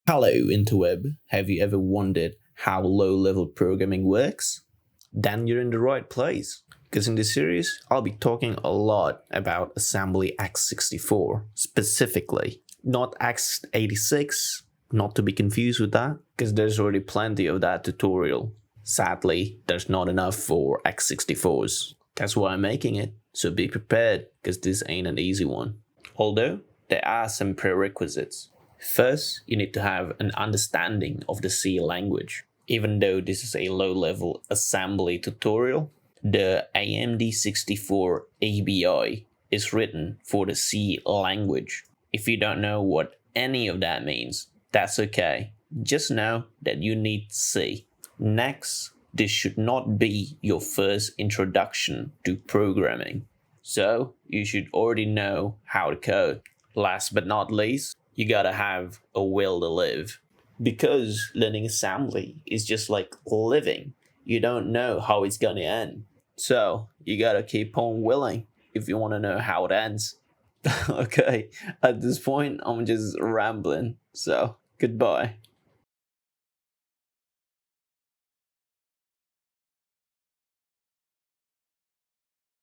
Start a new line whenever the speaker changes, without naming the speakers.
Hello, interweb. Have you ever wondered how low-level programming works? Then you're in the right place. Because in this series, I'll be talking a lot about assembly x64 specifically, not x86, not to be confused with that, because there's already plenty of that tutorial. Sadly, there's not enough for x64s. That's why I'm making it, so be prepared, because this ain't an easy one. Although, there are some prerequisites. First, you need to have an understanding of the C language. Even though this is a low-level assembly tutorial, the AMD 64 ABI is written for the C language. If you don't know what any of that means, that's okay. Just know that you need C. Next, this should not be your first introduction to programming. So, you should already know how to code. Last but not least, you gotta have a will to live. Because learning assembly is just like living. You don't know how it's gonna end. So you gotta keep on willing if you wanna know how it ends. Okay, at this point, I'm just rambling. So goodbye.